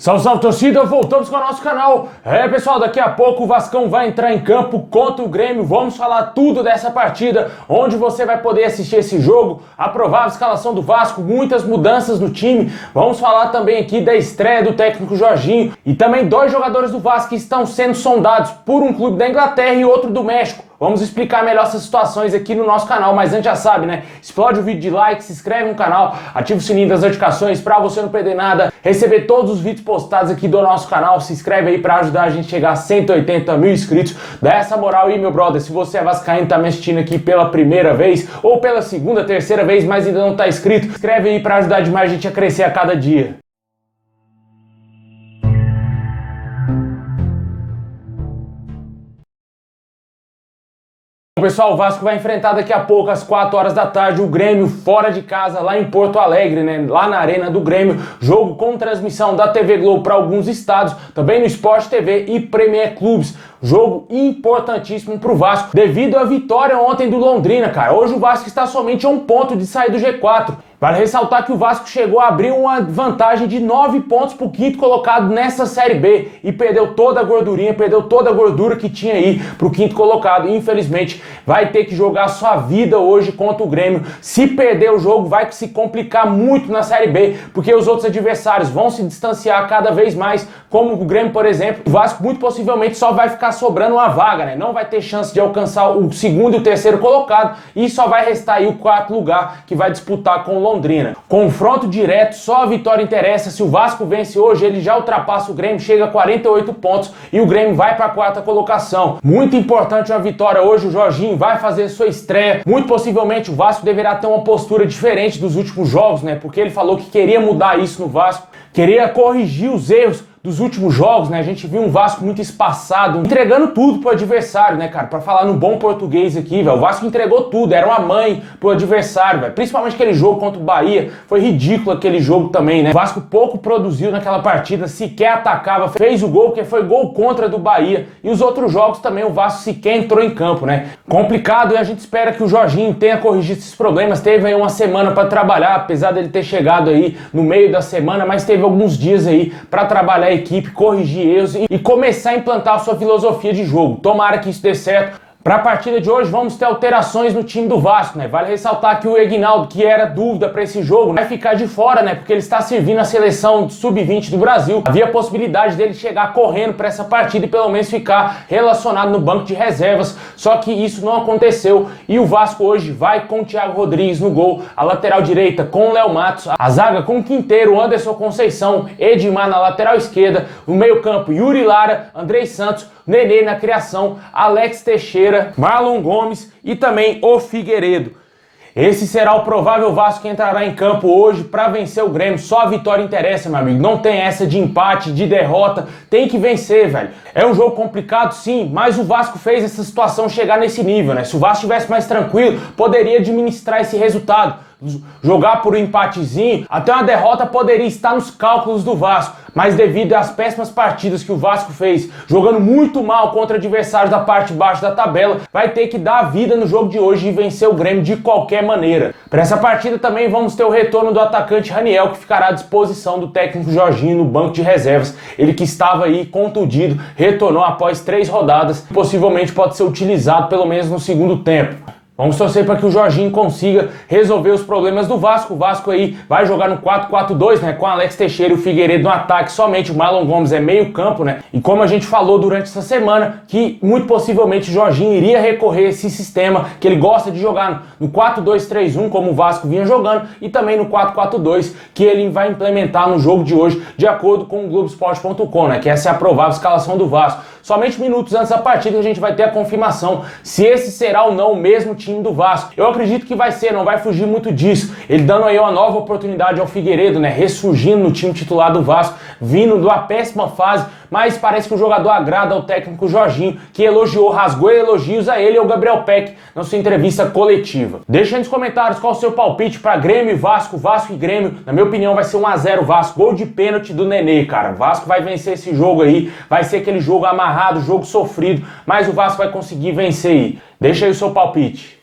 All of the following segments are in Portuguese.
Salve, salve, torcida, voltamos com o nosso canal. Pessoal, daqui a pouco o Vascão vai entrar em campo contra o Grêmio. Vamos falar tudo dessa partida, onde você vai poder assistir esse jogo, a provável escalação do Vasco, muitas mudanças no time. Vamos falar também aqui da estreia do técnico Jorginho e também dois jogadores do Vasco que estão sendo sondados por um clube da Inglaterra e outro do México. Vamos explicar melhor essas situações aqui no nosso canal, mas antes já sabe, né? Explode o vídeo de like, se inscreve no canal, ativa o sininho das notificações pra você não perder nada, receber todos os vídeos postados aqui do nosso canal. Se inscreve aí pra ajudar a gente a chegar a 180 mil inscritos. Dá essa moral aí, meu brother. Se você é vascaíno e tá me assistindo aqui pela primeira vez ou pela segunda, terceira vez, mas ainda não tá inscrito, inscreve aí pra ajudar demais a gente a crescer a cada dia. Pessoal, o Vasco vai enfrentar daqui a pouco, às 4 horas da tarde, o Grêmio fora de casa, lá em Porto Alegre, né? Lá na Arena do Grêmio. Jogo com transmissão da TV Globo para alguns estados, também no Sport TV e Premier Clubes. Jogo importantíssimo pro Vasco, devido à vitória ontem do Londrina, cara. Hoje o Vasco está somente a um ponto de sair do G4. Vale ressaltar que o Vasco chegou a abrir uma vantagem de 9 pontos pro quinto colocado nessa Série B e perdeu toda a gordurinha, perdeu toda a gordura que tinha aí pro quinto colocado. Infelizmente, vai ter que jogar sua vida hoje contra o Grêmio. Se perder o jogo, vai se complicar muito na Série B, porque os outros adversários vão se distanciar cada vez mais, como o Grêmio, por exemplo. O Vasco muito possivelmente só vai ficar sobrando uma vaga, né? Não vai ter chance de alcançar o segundo e o terceiro colocado e só vai restar aí o quarto lugar que vai disputar com o Londrina. Confronto direto, só a vitória interessa. Se o Vasco vence hoje, ele já ultrapassa o Grêmio, chega a 48 pontos e o Grêmio vai para a quarta colocação. Muito importante uma vitória hoje, o Jorginho vai fazer sua estreia. Muito possivelmente o Vasco deverá ter uma postura diferente dos últimos jogos, né? Porque ele falou que queria mudar isso no Vasco, queria corrigir os erros dos últimos jogos, né? A gente viu um Vasco muito espaçado, entregando tudo pro adversário, né, cara? Pra falar no bom português aqui, velho, o Vasco entregou tudo, era uma mãe pro adversário, velho. Principalmente aquele jogo contra o Bahia, foi ridículo aquele jogo também, né? O Vasco pouco produziu naquela partida, sequer atacava, fez o gol, porque foi gol contra do Bahia. E os outros jogos também o Vasco sequer entrou em campo, né? Complicado, e a gente espera que o Jorginho tenha corrigido esses problemas. Teve aí uma semana pra trabalhar, apesar dele ter chegado aí no meio da semana, mas teve alguns dias aí pra trabalhar a equipe, corrigir erros e começar a implantar a sua filosofia de jogo. Tomara que isso dê certo. Para a partida de hoje vamos ter alterações no time do Vasco, né? Vale ressaltar que o Eginaldo, que era dúvida para esse jogo, vai ficar de fora, né? Porque ele está servindo a seleção sub-20 do Brasil. Havia a possibilidade dele chegar correndo para essa partida e pelo menos ficar relacionado no banco de reservas. Só que isso não aconteceu e o Vasco hoje vai com o Thiago Rodrigues no gol, a lateral direita com o Léo Matos, a zaga com o Quinteiro, Anderson Conceição, Edmar na lateral esquerda, no meio-campo Yuri Lara, Andrei Santos, Nenê na criação, Alex Teixeira, Marlon Gomes e também o Figueiredo. Esse será o provável Vasco que entrará em campo hoje para vencer o Grêmio. Só a vitória interessa, meu amigo. Não tem essa de empate, de derrota. Tem que vencer, velho. É um jogo complicado, sim, mas o Vasco fez essa situação chegar nesse nível, né? Se o Vasco estivesse mais tranquilo, poderia administrar esse resultado. Jogar por um empatezinho, até uma derrota poderia estar nos cálculos do Vasco, mas devido às péssimas partidas que o Vasco fez, jogando muito mal contra adversários da parte de baixo da tabela, vai ter que dar a vida no jogo de hoje e vencer o Grêmio de qualquer maneira. Para essa partida também vamos ter o retorno do atacante Raniel, que ficará à disposição do técnico Jorginho no banco de reservas. Ele que estava aí contundido, retornou após 3 rodadas, possivelmente pode ser utilizado pelo menos no segundo tempo. Vamos torcer para que o Jorginho consiga resolver os problemas do Vasco. O Vasco aí vai jogar no 4-4-2, né? Com Alex Teixeira e o Figueiredo no ataque. Somente o Marlon Gomes é meio campo, né? E como a gente falou durante essa semana, que muito possivelmente o Jorginho iria recorrer a esse sistema que ele gosta de jogar no 4-2-3-1, como o Vasco vinha jogando, e também no 4-4-2, que ele vai implementar no jogo de hoje, de acordo com o Globoesporte.com, né? Que essa é a provável escalação do Vasco. Somente minutos antes da partida a gente vai ter a confirmação se esse será ou não o mesmo time do Vasco. Eu acredito que vai ser, não vai fugir muito disso. Ele dando aí uma nova oportunidade ao Figueiredo, né? Ressurgindo no time titular do Vasco, vindo de uma péssima fase, mas parece que o jogador agrada ao técnico Jorginho, que elogiou, rasgou elogios a ele e ao Gabriel Peck na sua entrevista coletiva. Deixa aí nos comentários qual o seu palpite para Grêmio e Vasco, Vasco e Grêmio. Na minha opinião vai ser 1 a 0 Vasco, gol de pênalti do Nenê, cara. O Vasco vai vencer esse jogo aí, vai ser aquele jogo amarrado, jogo sofrido, mas o Vasco vai conseguir vencer aí. Deixa aí o seu palpite.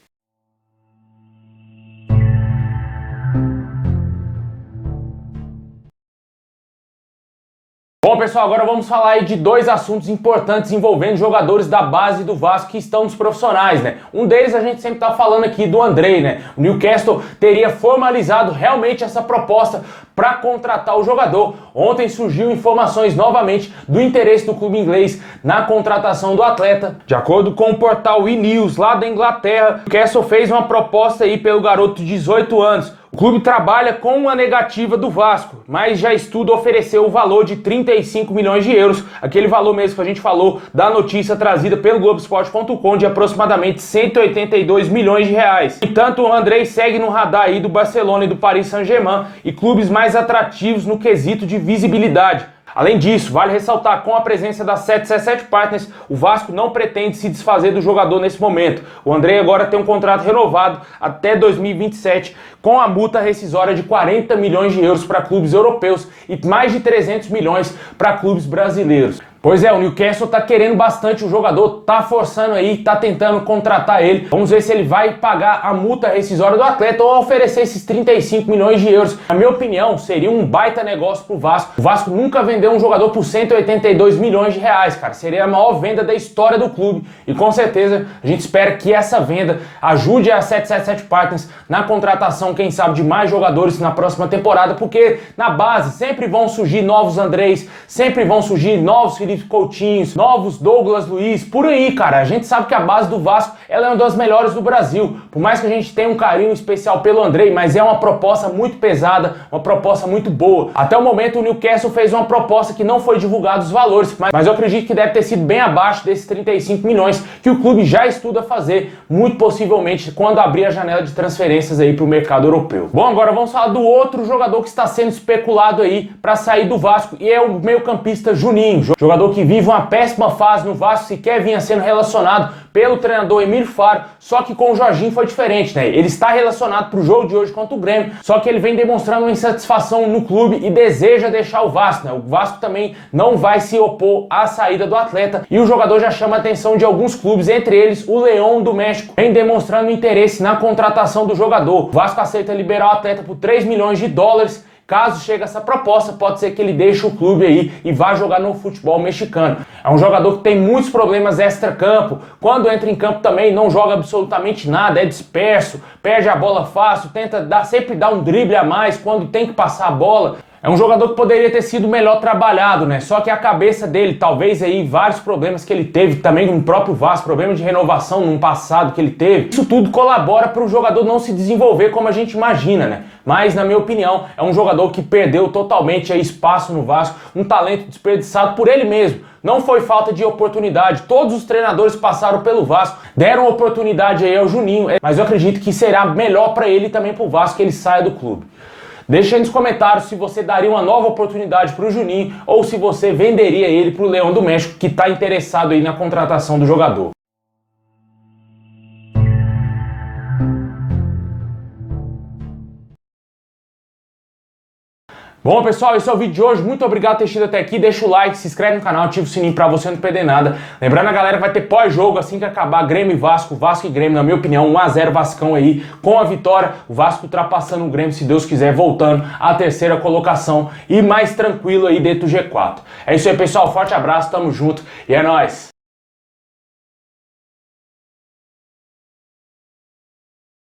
Bom, pessoal, agora vamos falar aí de dois assuntos importantes envolvendo jogadores da base do Vasco que estão nos profissionais, né? Um deles a gente sempre tá falando aqui do Andrei, né? O Newcastle teria formalizado realmente essa proposta para contratar o jogador. Ontem surgiu informações novamente do interesse do clube inglês na contratação do atleta. De acordo com o portal E-News lá da Inglaterra, o Newcastle fez uma proposta aí pelo garoto de 18 anos. O clube trabalha com uma negativa do Vasco, mas já estuda oferecer o valor de 35 milhões de euros, aquele valor mesmo que a gente falou da notícia trazida pelo Globoesporte.com de aproximadamente 182 milhões de reais. Entanto, o Andrei segue no radar aí do Barcelona e do Paris Saint-Germain e clubes mais atrativos no quesito de visibilidade. Além disso, vale ressaltar, com a presença da 777 Partners, o Vasco não pretende se desfazer do jogador nesse momento. O Andrei agora tem um contrato renovado até 2027, com a multa rescisória de 40 milhões de euros para clubes europeus e mais de 300 milhões para clubes brasileiros. Pois é, o Newcastle tá querendo bastante o jogador, tá forçando aí, tá tentando contratar ele. Vamos ver se ele vai pagar a multa rescisória do atleta ou oferecer esses 35 milhões de euros. Na minha opinião, seria um baita negócio pro Vasco. O Vasco nunca vendeu um jogador por 182 milhões de reais, cara. Seria a maior venda da história do clube. E com certeza, a gente espera que essa venda ajude a 777 Partners na contratação, quem sabe, de mais jogadores na próxima temporada, porque na base sempre vão surgir novos Andrés, sempre vão surgir novos Felipe Coutinhos, novos Douglas Luiz, por aí, cara. A gente sabe que a base do Vasco ela é uma das melhores do Brasil. Por mais que a gente tenha um carinho especial pelo Andrei, mas é uma proposta muito pesada, uma proposta muito boa. Até o momento o Newcastle fez uma proposta que não foi divulgado os valores, mas eu acredito que deve ter sido bem abaixo desses 35 milhões que o clube já estuda fazer, muito possivelmente quando abrir a janela de transferências aí para o mercado europeu. Bom, agora vamos falar do outro jogador que está sendo especulado aí para sair do Vasco e é o meio-campista Juninho, jogador que vive uma péssima fase no Vasco, sequer vinha sendo relacionado pelo treinador Emílio Faro, só que com o Jorginho foi diferente, né? Ele está relacionado para o jogo de hoje contra o Grêmio, só que ele vem demonstrando uma insatisfação no clube e deseja deixar o Vasco, né? O Vasco também não vai se opor à saída do atleta e o jogador já chama a atenção de alguns clubes, entre eles o León do México, vem demonstrando interesse na contratação do jogador. O Vasco aceita liberar o atleta por 3 milhões de dólares. Caso chegue essa proposta, pode ser que ele deixe o clube aí e vá jogar no futebol mexicano. É um jogador que tem muitos problemas extra-campo. Quando entra em campo também não joga absolutamente nada, é disperso, perde a bola fácil, tenta sempre dar um drible a mais quando tem que passar a bola. É um jogador que poderia ter sido melhor trabalhado, né? Só que a cabeça dele, talvez aí vários problemas que ele teve, também no próprio Vasco, problema de renovação no passado que ele teve, isso tudo colabora para o jogador não se desenvolver como a gente imagina, né? Mas, na minha opinião, é um jogador que perdeu totalmente aí espaço no Vasco, um talento desperdiçado por ele mesmo. Não foi falta de oportunidade, todos os treinadores passaram pelo Vasco, deram oportunidade aí ao Juninho, mas eu acredito que será melhor para ele e também para o Vasco que ele saia do clube. Deixa aí nos comentários se você daria uma nova oportunidade para o Juninho ou se você venderia ele para o León do México, que está interessado aí na contratação do jogador. Bom, pessoal, esse é o vídeo de hoje. Muito obrigado por ter assistido até aqui. Deixa o like, se inscreve no canal, ativa o sininho pra você não perder nada. Lembrando a galera, vai ter pós-jogo assim que acabar Grêmio e Vasco. Vasco e Grêmio, na minha opinião, 1 a 0 Vascão aí. Com a vitória, o Vasco ultrapassando o Grêmio, se Deus quiser, voltando à terceira colocação e mais tranquilo aí dentro do G4. É isso aí, pessoal. Forte abraço, tamo junto e é nóis!